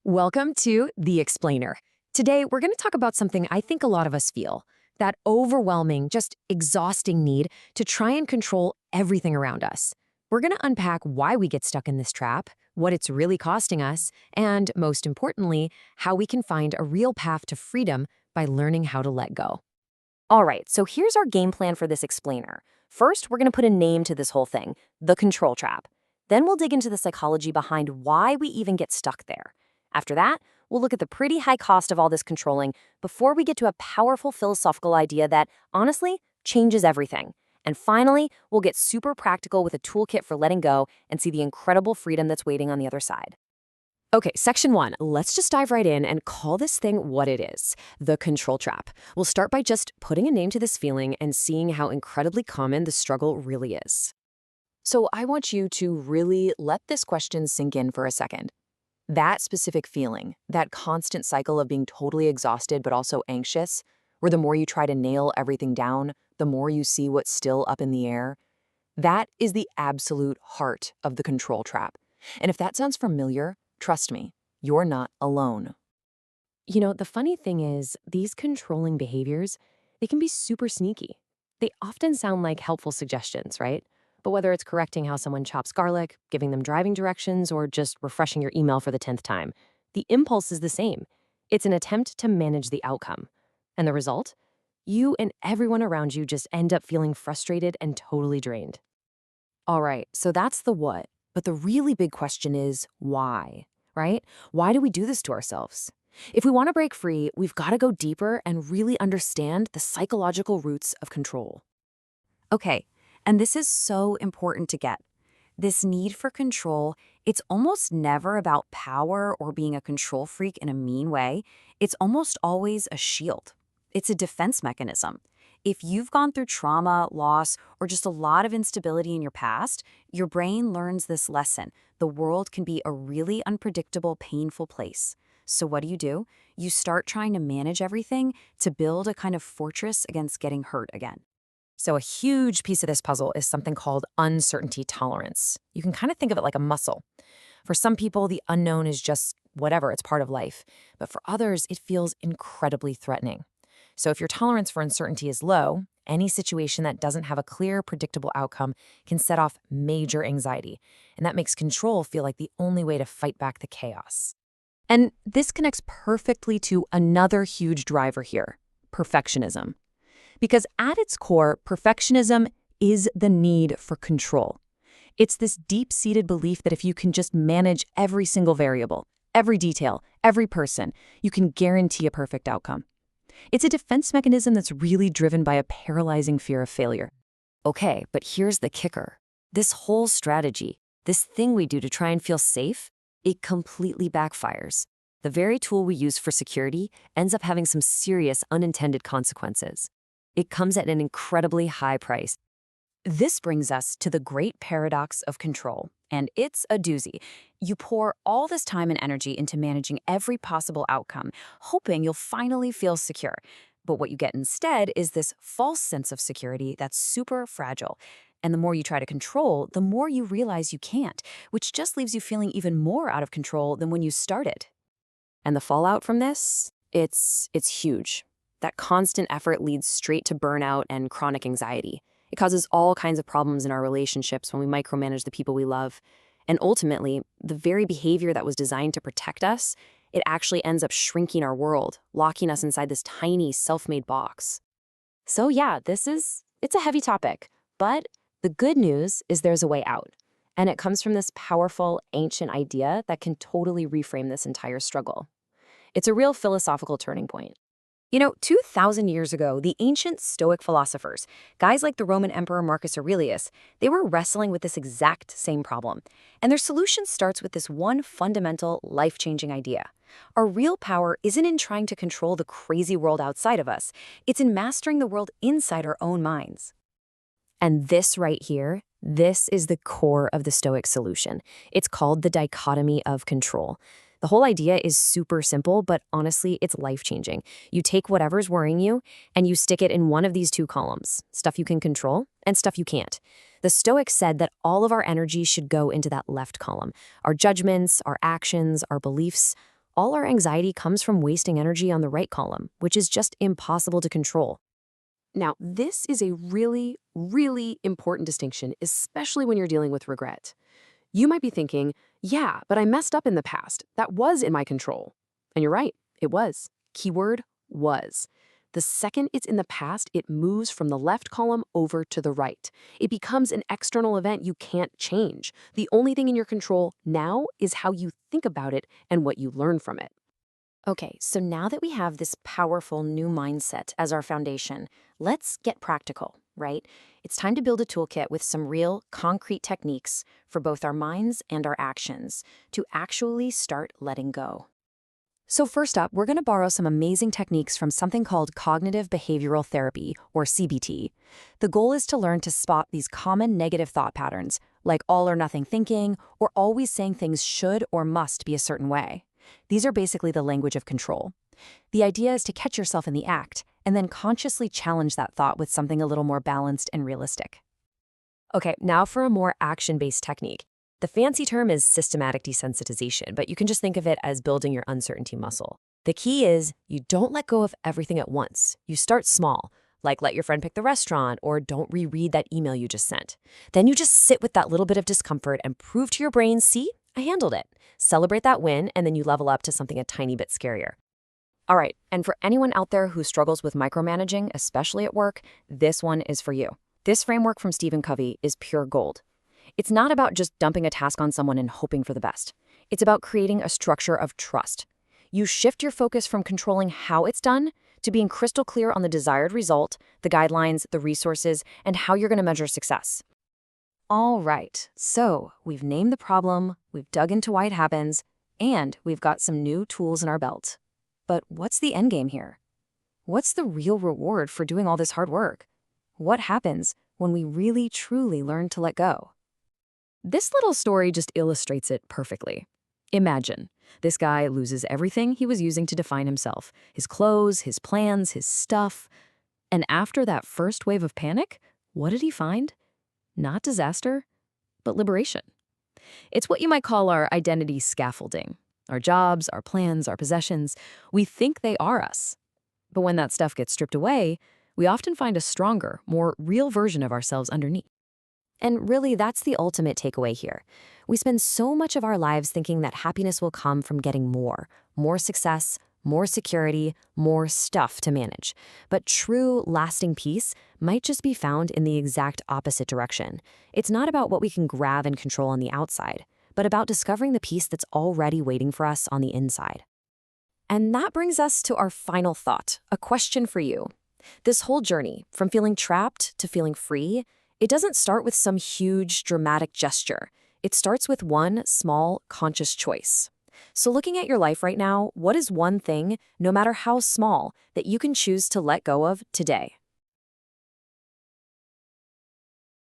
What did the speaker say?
Welcome to The Explainer. Today, we're going to talk about something I think a lot of us feel, that overwhelming, just exhausting need to try and control everything around us. We're going to unpack why we get stuck in this trap, what it's really costing us, and most importantly, how we can find a real path to freedom by learning how to let go. All right, so here's our game plan for this explainer. First, we're going to put a name to this whole thing, the control trap. Then we'll dig into the psychology behind why we even get stuck there. After that, we'll look at the pretty high cost of all this controlling before we get to a powerful philosophical idea that, honestly, changes everything. And finally, we'll get super practical with a toolkit for letting go and see the incredible freedom that's waiting on the other side. Okay, section 1. Let's just dive right in and call this thing what it is, the control trap. We'll start by just putting a name to this feeling and seeing how incredibly common the struggle really is. So I want you to really let this question sink in for a second. That specific feeling, that constant cycle of being totally exhausted but also anxious, where the more you try to nail everything down, the more you see what's still up in the air, that is the absolute heart of the control trap. And if that sounds familiar, trust me, you're not alone. You know, the funny thing is, these controlling behaviors, they can be super sneaky. They often sound like helpful suggestions, right? But whether it's correcting how someone chops garlic, giving them driving directions, or just refreshing your email for the 10th time, the impulse is the same. It's an attempt to manage the outcome. And the result? You and everyone around you just end up feeling frustrated and totally drained. All right, so that's the what. But the really big question is why, right? Why do we do this to ourselves? If we want to break free, we've got to go deeper and really understand the psychological roots of control. Okay, and this is so important to get. This need for control, it's almost never about power or being a control freak in a mean way. It's almost always a shield. It's a defense mechanism. If you've gone through trauma, loss, or just a lot of instability in your past, your brain learns this lesson. The world can be a really unpredictable, painful place. So what do? You start trying to manage everything to build a kind of fortress against getting hurt again. So a huge piece of this puzzle is something called uncertainty tolerance. You can kind of think of it like a muscle. For some people, the unknown is just whatever, it's part of life. But for others, it feels incredibly threatening. So if your tolerance for uncertainty is low, any situation that doesn't have a clear, predictable outcome can set off major anxiety. And that makes control feel like the only way to fight back the chaos. And this connects perfectly to another huge driver here, perfectionism. Because at its core, perfectionism is the need for control. It's this deep-seated belief that if you can just manage every single variable, every detail, every person, you can guarantee a perfect outcome. It's a defense mechanism that's really driven by a paralyzing fear of failure. Okay, but here's the kicker. This whole strategy, this thing we do to try and feel safe, it completely backfires. The very tool we use for security ends up having some serious unintended consequences. It comes at an incredibly high price. This brings us to the great paradox of control, and it's a doozy. You pour all this time and energy into managing every possible outcome, hoping you'll finally feel secure. But what you get instead is this false sense of security that's super fragile. And the more you try to control, the more you realize you can't, which just leaves you feeling even more out of control than when you started. And the fallout from this? It's huge. That constant effort leads straight to burnout and chronic anxiety. It causes all kinds of problems in our relationships when we micromanage the people we love. And ultimately, the very behavior that was designed to protect us, it actually ends up shrinking our world, locking us inside this tiny, self-made box. So yeah, it's a heavy topic. But the good news is there's a way out. And it comes from this powerful, ancient idea that can totally reframe this entire struggle. It's a real philosophical turning point. 2,000 years ago, the ancient Stoic philosophers, guys like the Roman Emperor Marcus Aurelius, they were wrestling with this exact same problem. And their solution starts with this one fundamental, life-changing idea. Our real power isn't in trying to control the crazy world outside of us. It's in mastering the world inside our own minds. And this right here, this is the core of the Stoic solution. It's called the dichotomy of control. The whole idea is super simple, but honestly, it's life-changing. You take whatever's worrying you, and you stick it in one of these two columns, stuff you can control and stuff you can't. The Stoics said that all of our energy should go into that left column. Our judgments, our actions, our beliefs, all our anxiety comes from wasting energy on the right column, which is just impossible to control. Now, this is a really, really important distinction, especially when you're dealing with regret. You might be thinking, yeah, but I messed up in the past. That was in my control. And you're right, it was. Keyword was. The second it's in the past, it moves from the left column over to the right. It becomes an external event you can't change. The only thing in your control now is how you think about it and what you learn from it. Okay, so now that we have this powerful new mindset as our foundation, let's get practical, right? It's time to build a toolkit with some real, concrete techniques for both our minds and our actions to actually start letting go. So first up, we're going to borrow some amazing techniques from something called cognitive behavioral therapy, or CBT. The goal is to learn to spot these common negative thought patterns, like all or nothing thinking, or always saying things should or must be a certain way. These are basically the language of control. The idea is to catch yourself in the act and then consciously challenge that thought with something a little more balanced and realistic. Okay, now for a more action-based technique. The fancy term is systematic desensitization, but you can just think of it as building your uncertainty muscle. The key is you don't let go of everything at once. You start small, like let your friend pick the restaurant or don't reread that email you just sent. Then you just sit with that little bit of discomfort and prove to your brain, see, I handled it. Celebrate that win, and then you level up to something a tiny bit scarier. All right, and for anyone out there who struggles with micromanaging, especially at work, this one is for you. This framework from Stephen Covey is pure gold. It's not about just dumping a task on someone and hoping for the best. It's about creating a structure of trust. You shift your focus from controlling how it's done to being crystal clear on the desired result, the guidelines, the resources, and how you're going to measure success. All right, so we've named the problem, we've dug into why it happens, and we've got some new tools in our belt. But what's the end game here? What's the real reward for doing all this hard work? What happens when we really, truly learn to let go? This little story just illustrates it perfectly. Imagine, this guy loses everything he was using to define himself, his clothes, his plans, his stuff. And after that first wave of panic, what did he find? Not disaster, but liberation. It's what you might call our identity scaffolding. Our jobs, our plans, our possessions, we think they are us. But when that stuff gets stripped away, we often find a stronger, more real version of ourselves underneath. And really, that's the ultimate takeaway here. We spend so much of our lives thinking that happiness will come from getting more success, more security, more stuff to manage. But true, lasting peace might just be found in the exact opposite direction. It's not about what we can grab and control on the outside, but about discovering the peace that's already waiting for us on the inside. And that brings us to our final thought, a question for you. This whole journey, from feeling trapped to feeling free, it doesn't start with some huge, dramatic gesture. It starts with one small, conscious choice. So looking at your life right now, what is one thing, no matter how small, that you can choose to let go of today?